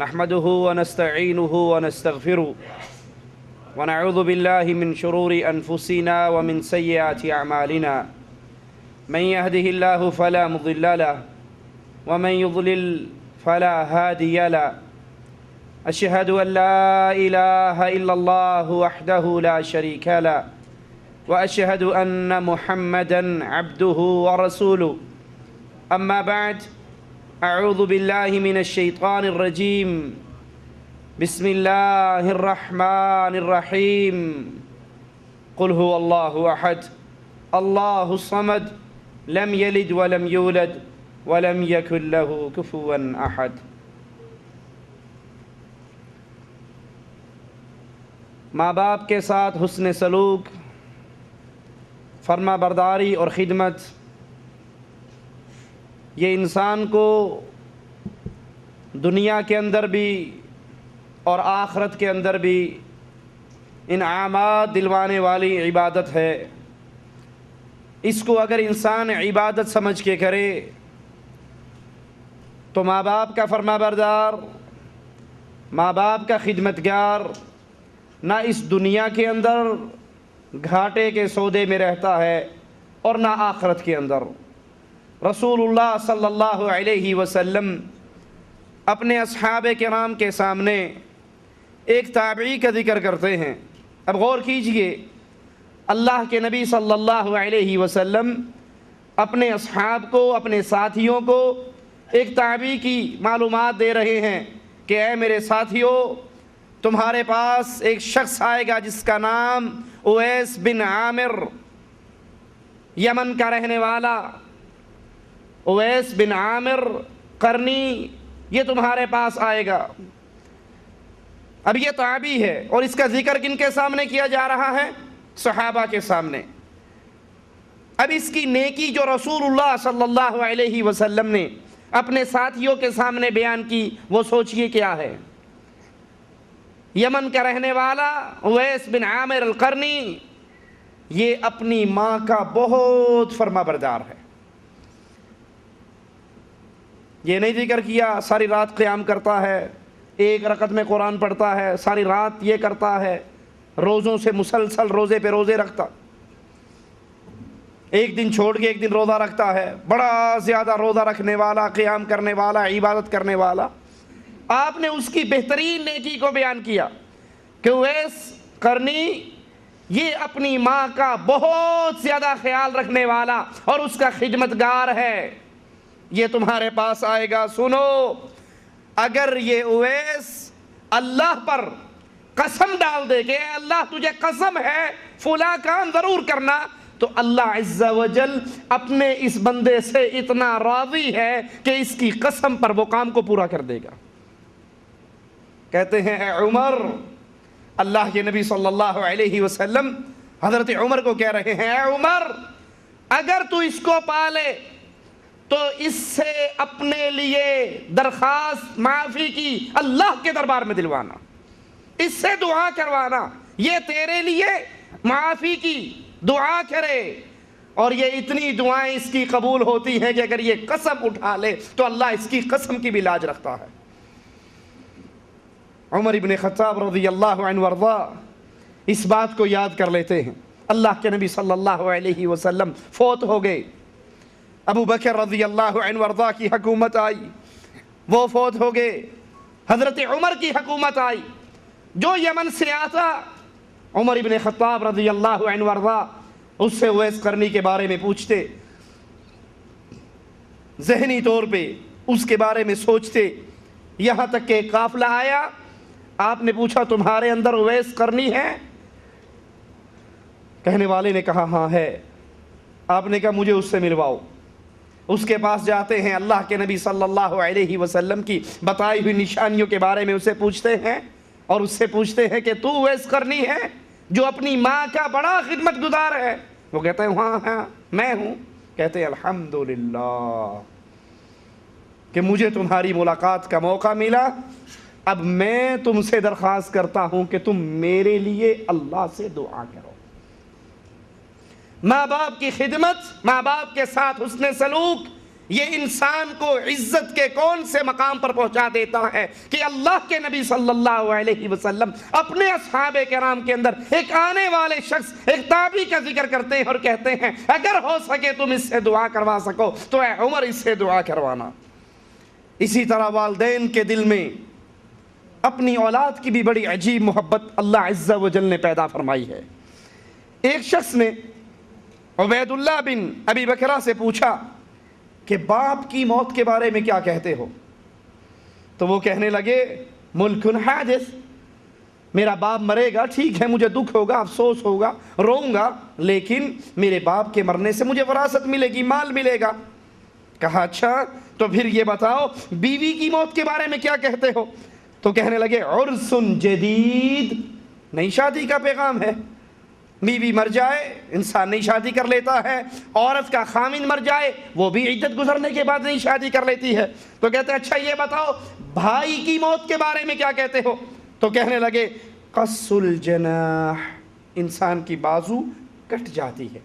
نحمده ونستعينه ونستغفره ونعوذ بالله من شرور أنفسنا ومن سيئات أعمالنا من يهده الله فلا مضل له ومن يضلل فلا هادي له أشهد أن لا إله إلا الله وحده لا شريك له وأشهد أن محمدًا عبده ورسوله أما بعد أعوذ بالله من الشيطان الرجيم بسم الله الرحمن الرحيم قل هو الله أحد الله الصمد لم يلد ولم يولد ولم يكن له كفوا أحد۔ ماں باپ کے ساتھ حسن سلوک، فرما برداری اور خدمت یہ انسان کو دنیا کے اندر بھی اور آخرت کے اندر بھی انعامات دلوانے والی عبادت ہے۔ اس کو اگر انسان عبادت سمجھ کے کرے تو ماں باپ کا فرما بردار، ماں باپ کا خدمتگار نہ اس دنیا کے اندر گھاٹے کے سودے میں رہتا ہے اور نہ آخرت کے اندر۔ رسول اللہ صلی اللہ علیہ وسلم اپنے اصحاب کرام کے سامنے ایک تابعی کا ذکر کرتے ہیں۔ اب غور کیجئے، اللہ کے نبی صلی اللہ علیہ وسلم اپنے اصحاب کو، اپنے ساتھیوں کو ایک تابعی کی معلومات دے رہے ہیں کہ اے میرے ساتھیوں، تمہارے پاس ایک شخص آئے گا جس کا نام اویس بن عامر، یمن کا رہنے والا اویس بن عامر قرنی، یہ تمہارے پاس آئے گا۔ اب یہ تابعی ہے اور اس کا ذکر کن کے سامنے کیا جا رہا ہے؟ صحابہ کے سامنے۔ اب اس کی نیکی جو رسول اللہ صلی اللہ علیہ وسلم نے اپنے ساتھیوں کے سامنے بیان کی، وہ سوچئے کیا ہے۔ یمن کا رہنے والا اویس بن عامر القرنی یہ اپنی ماں کا بہت فرما بردار ہے۔ یہ نہیں ذکر کیا ساری رات قیام کرتا ہے، ایک رکعت میں قرآن پڑھتا ہے، ساری رات یہ کرتا ہے، روزوں سے مسلسل روزے پہ روزے رکھتا، ایک دن چھوڑ کے ایک دن روزہ رکھتا ہے، بڑا زیادہ روزہ رکھنے والا، قیام کرنے والا، عبادت کرنے والا۔ آپ نے اس کی بہترین نیکی کو بیان کیا کہ اویس قرنی یہ اپنی ماں کا بہت زیادہ خیال رکھنے والا اور اس کا خدمتگار ہے، یہ تمہارے پاس آئے گا۔ سنو، اگر یہ اویس اللہ پر قسم ڈال دے کہ اے اللہ تجھے قسم ہے فلاں کام ضرور کرنا، تو اللہ عز و جل اپنے اس بندے سے اتنا راضی ہے کہ اس کی قسم پر وہ کام کو پورا کر دے گا۔ کہتے ہیں اے عمر، اللہ کے نبی صلی اللہ علیہ وسلم حضرت عمر کو کہہ رہے ہیں، اے عمر، اگر تو اس کو پالے تو اس سے اپنے لیے درخواست معافی کی اللہ کے دربار میں دلوانا، اس سے دعا کروانا، یہ تیرے لیے معافی کی دعا کرے، اور یہ اتنی دعائیں اس کی قبول ہوتی ہیں کہ اگر یہ قسم اٹھا لے تو اللہ اس کی قسم کی بھی لاج رکھتا ہے۔ عمر ابن خطاب رضی اللہ عنہ وارضا اس بات کو یاد کر لیتے ہیں۔ اللہ کے نبی صلی اللہ علیہ وسلم فوت ہو گئے، ابو بکر رضی اللہ عنہ وارضا کی حکومت آئی، وہ فوت ہو گئے، حضرت عمر کی حکومت آئی، جو یمن سے آتا عمر ابن خطاب رضی اللہ عنہ وارضا اس سے اویس قرنی کے بارے میں پوچھتے، ذہنی طور پہ اس کے بارے میں سوچتے، یہاں تک کہ قافلہ آیا، آپ نے پوچھا تمہارے اندر اویس قرنی ہے؟ کہنے والے نے کہا ہاں ہے۔ آپ نے کہا مجھے اس سے ملواؤ۔ اس کے پاس جاتے ہیں، اللہ کے نبی صلی اللہ علیہ وسلم کی بتائی ہوئی نشانیوں کے بارے میں اسے پوچھتے ہیں اور اس سے پوچھتے ہیں کہ تو اویس قرنی ہے جو اپنی ماں کا بڑا خدمت گزار ہے؟ وہ کہتا ہے ہاں ہاں میں ہوں۔ کہتے ہیں الحمدللہ کہ مجھے تمہاری ملاقات کا موقع ملا، اب میں تم سے درخواست کرتا ہوں کہ تم میرے لیے اللہ سے دعا کرو۔ ماں باپ کی خدمت، ماں باپ کے ساتھ حسن سلوک، یہ انسان کو عزت کے کون سے مقام پر پہنچا دیتا ہے کہ اللہ کے نبی صلی اللہ علیہ وسلم اپنے اصحاب کرام کے اندر ایک آنے والے شخص، ایک تابعی کا ذکر کرتے ہیں اور کہتے ہیں اگر ہو سکے تم اس سے دعا کروا سکو تو اے عمر اس سے دعا کروانا۔ اسی طرح والدین کے دل میں اپنی اولاد کی بھی بڑی عجیب محبت اللہ عز و جل نے پیدا فرمائی ہے۔ ایک شخص نے عبید اللہ بن ابی بکرہ سے پوچھا کہ باپ کی موت کے بارے میں کیا کہتے ہو؟ تو وہ کہنے لگے ملک حادث، میرا باپ مرے گا، ٹھیک ہے مجھے دکھ ہوگا، افسوس ہوگا، روؤں گا، لیکن میرے باپ کے مرنے سے مجھے وراثت ملے گی، مال ملے گا۔ کہا اچھا تو پھر یہ بتاؤ بیوی کی موت کے بارے میں کیا کہتے ہو؟ تو کہنے لگے عرس جدید، نئی شادی کا پیغام ہے۔ بیوی مر جائے انسان نئی شادی کر لیتا ہے، عورت کا خامن مر جائے وہ بھی عدت گزرنے کے بعد نئی شادی کر لیتی ہے۔ تو کہتے ہیں اچھا یہ بتاؤ بھائی کی موت کے بارے میں کیا کہتے ہو؟ تو کہنے لگے قص الجناح، انسان کی بازو کٹ جاتی ہے۔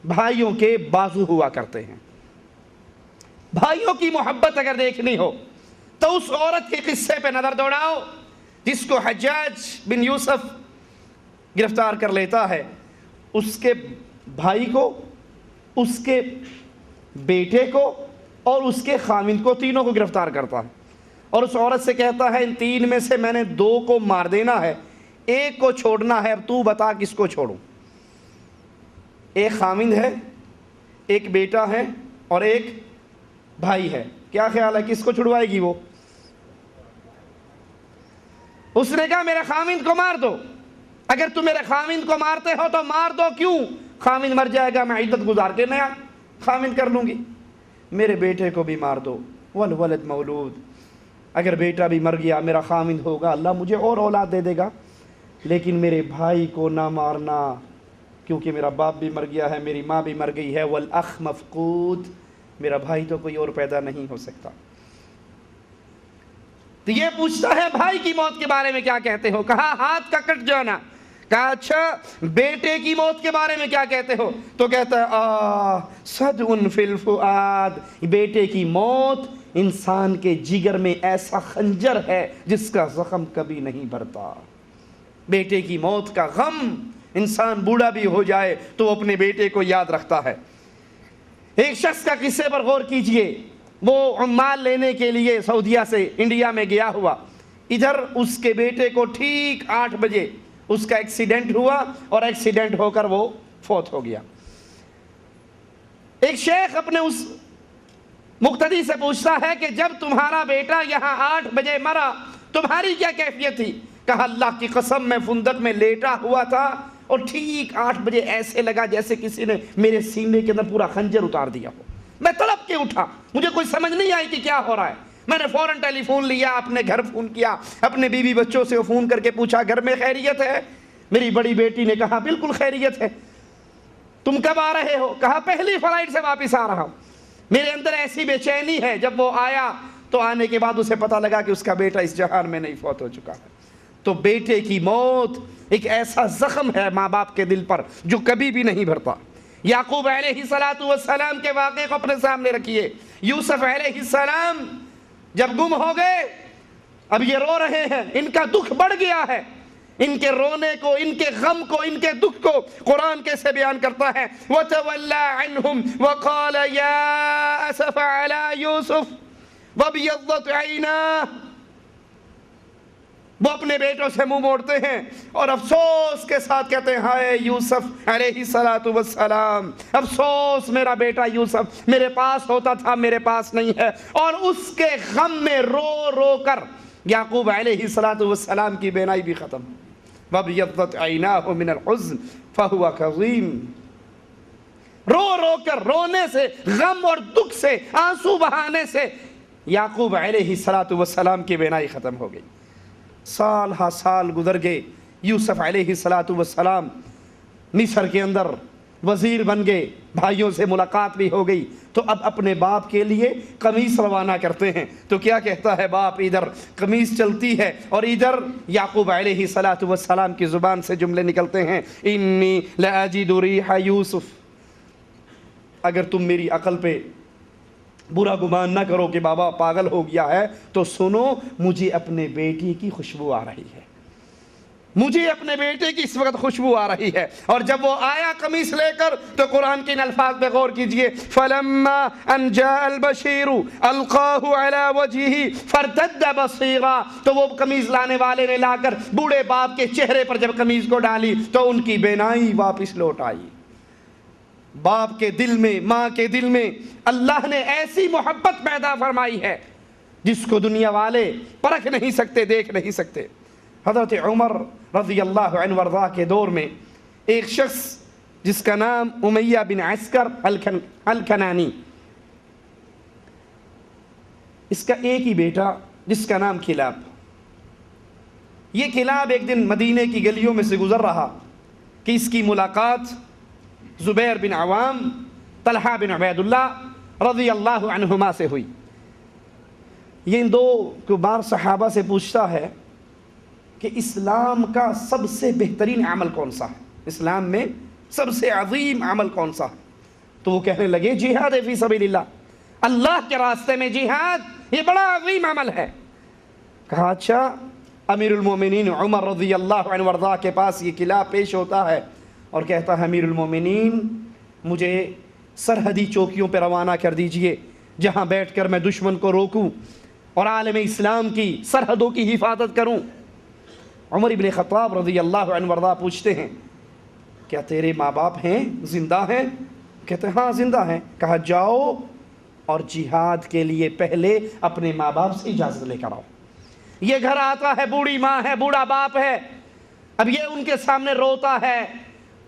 بھائیوں کے بازو ہوا کرتے ہیں۔ بھائیوں کی محبت اگر دیکھنی ہو تو اس عورت کے قصے پہ نظر دوڑاؤ جس کو حجاج بن یوسف گرفتار کر لیتا ہے، اس کے بھائی کو، اس کے بیٹے کو اور اس کے خامند کو، تینوں کو گرفتار کرتا ہے اور اس عورت سے کہتا ہے ان تین میں سے میں نے دو کو مار دینا ہے، ایک کو چھوڑنا ہے، اب تو بتا کس کو چھوڑوں؟ ایک خامند ہے، ایک بیٹا ہے اور ایک بھائی ہے، کیا خیال ہے کس کو چھڑوائے گی وہ؟ اس نے کہا میرے خامند کو مار دو۔ اگر تم میرے خامند کو مارتے ہو تو مار دو، کیوں؟ خامند مر جائے گا، میں عدت گزار کے نیا خامند کر لوں گی۔ میرے بیٹے کو بھی مار دو، والولد مولود، اگر بیٹا بھی مر گیا میرا خامند ہوگا، اللہ مجھے اور اولاد دے دے گا، لیکن میرے بھائی کو نہ مارنا کیونکہ میرا باپ بھی مر گیا ہے، میری ماں بھی مر گئی ہے، والاخ مفقود، میرا بھائی تو کوئی اور پیدا نہیں ہو سکتا۔ تو یہ پوچھتا ہے بھائی کی موت کے بارے میں کیا کہتے ہو؟ کہا ہاتھ کا کٹ جانا۔ کہا اچھا بیٹے کی موت کے بارے میں کیا کہتے ہو؟ تو کہتا ہے صدع فی الفؤاد، بیٹے کی موت انسان کے جگر میں ایسا خنجر ہے جس کا زخم کبھی نہیں بھرتا۔ بیٹے کی موت کا غم، انسان بوڑھا بھی ہو جائے تو اپنے بیٹے کو یاد رکھتا ہے۔ ایک شخص کا قصے پر غور کیجئے، وہ عمال لینے کے لیے سعودیہ سے انڈیا میں گیا ہوا، ادھر اس کے بیٹے کو ٹھیک 8 بجے اس کا ایکسیڈنٹ ہوا اور ایکسیڈنٹ ہو کر وہ فوت ہو گیا۔ ایک شیخ اپنے اس مقتدی سے پوچھتا ہے کہ جب تمہارا بیٹا یہاں 8 بجے مرا تمہاری کیا کیفیت تھی؟ کہا اللہ کی قسم میں فندق میں لیٹا ہوا تھا اور ٹھیک 8 بجے ایسے لگا جیسے کسی نے میرے سینے کے اندر پورا خنجر اتار دیا ہو، میں تڑپ کے اٹھا، مجھے کوئی سمجھ نہیں آئی کہ کیا ہو رہا ہے۔ میں نے فوراً ٹیلی فون لیا، اپنے گھر فون کیا، اپنے بیوی بچوں سے فون کر کے پوچھا گھر میں خیریت ہے؟ میری بڑی بیٹی نے کہا بالکل خیریت ہے۔ تم کب آ رہے ہو؟ کہا پہلی فلائٹ سے واپس آ رہا ہوں۔ میرے اندر ایسی بے چینی ہے، جب وہ آیا تو آنے کے بعد اسے پتہ لگا کہ اس کا بیٹا اس جہان میں نہیں، فوت ہو چکا ہے۔ تو بیٹے کی موت ایک ایسا زخم ہے ماں باپ کے دل پر جو کبھی بھی نہیں بھرتا۔ یعقوب علیہ السلام کے واقعے کو اپنے سامنے رکھیے۔ یوسف علیہ السلام جب گم ہو گئے، اب یہ رو رہے ہیں، ان کا دکھ بڑھ گیا ہے، ان کے رونے کو، ان کے غم کو، ان کے دکھ کو قرآن کیسے بیان کرتا ہے؟ وَتَوَلَّى عَنْهُمْ وَقَالَ يَا أَسَفَ عَلَى يُوسُفَ وَابْيَضَّتْ عَيْنَاهُ، وہ اپنے بیٹوں سے منہ موڑتے ہیں اور افسوس کے ساتھ کہتے ہیں ہائے یوسف علیہ السلام، افسوس میرا بیٹا یوسف میرے پاس ہوتا تھا، میرے پاس نہیں ہے۔ اور اس کے غم میں رو رو کر یعقوب علیہ السلام کی بینائی بھی ختم۔ وَابْيَضَّتْ عَيْنَاهُ مِنَ الْحُزْنِ فَهُوَ كَظِيمٌ، رو رو کر، رونے سے، غم اور دکھ سے، آنسو بہانے سے یعقوب علیہ السلام کی بینائی ختم ہو گئی۔ سال ہا سال گزر گئے، یوسف علیہ السلام مصر کے اندر وزیر بن گئے، بھائیوں سے ملاقات بھی ہو گئی، تو اب اپنے باپ کے لیے قمیص روانہ کرتے ہیں۔ تو کیا کہتا ہے باپ؟ ادھر قمیص چلتی ہے اور ادھر یعقوب علیہ السلام کی زبان سے جملے نکلتے ہیں، انی لاجد ریح یوسف اگر تم میری عقل پہ برا گمان نہ کرو کہ بابا پاگل ہو گیا ہے تو سنو، مجھے اپنے بیٹی کی خوشبو آ رہی ہے، مجھے اپنے بیٹے کی اس وقت خوشبو آ رہی ہے۔ اور جب وہ آیا قمیص لے کر تو قرآن کے ان الفاظ پہ غور کیجئے، فَلَمَّا أَنْ جَاءَ الْبَشِيرُ أَلْقَاهُ عَلَى وَجْهِهِ فَارْتَدَّ بَصِيرًا، تو وہ قمیص لانے والے نے لا کر بوڑھے باپ کے چہرے پر جب قمیص کو ڈالی تو ان کی بینائی واپس لوٹ آئی۔ باپ کے دل میں، ماں کے دل میں اللہ نے ایسی محبت پیدا فرمائی ہے جس کو دنیا والے پرکھ نہیں سکتے، دیکھ نہیں سکتے۔ حضرت عمر رضی اللہ عنہ وارضاہ کے دور میں ایک شخص جس کا نام امیہ بن عسکر الکنانی، اس کا ایک ہی بیٹا جس کا نام کلاب۔ یہ کلاب ایک دن مدینے کی گلیوں میں سے گزر رہا کہ اس کی ملاقات زبیر بن عوام، طلحہ بن عبید اللہ رضی اللہ عنہما سے ہوئی۔ یہ ان دو کبار صحابہ سے پوچھتا ہے کہ اسلام کا سب سے بہترین عمل کون سا ہے، اسلام میں سب سے عظیم عمل کون سا ہے؟ تو وہ کہنے لگے جہاد فی سبیل اللہ، اللہ کے راستے میں جہاد یہ بڑا عظیم عمل ہے۔ کہا اچھا، امیر المومنین عمر رضی اللہ عنہ وارضاہ کے پاس یہ کلاب پیش ہوتا ہے اور کہتا ہے امیر المومنین مجھے سرحدی چوکیوں پہ روانہ کر دیجئے جہاں بیٹھ کر میں دشمن کو روکوں اور عالم اسلام کی سرحدوں کی حفاظت کروں۔ عمر ابن خطاب رضی اللہ عنہ وارضاہ پوچھتے ہیں کیا تیرے ماں باپ ہیں، زندہ ہیں؟ کہتے ہیں ہاں زندہ ہیں۔ کہا جاؤ اور جہاد کے لیے پہلے اپنے ماں باپ سے اجازت لے کر آؤ۔ یہ گھر آتا ہے، بوڑھی ماں ہے، بوڑھا باپ ہے، اب یہ ان کے سامنے روتا ہے،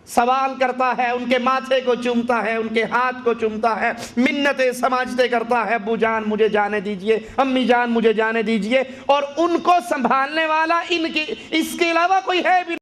سوال کرتا ہے، ان کے ماتھے کو چومتا ہے، ان کے ہاتھ کو چومتا ہے، منتیں سماجتیں کرتا ہے، ابو جان مجھے جانے دیجئے، امی جان مجھے جانے دیجئے، اور ان کو سنبھالنے والا ان کی اس کے علاوہ کوئی ہے بھی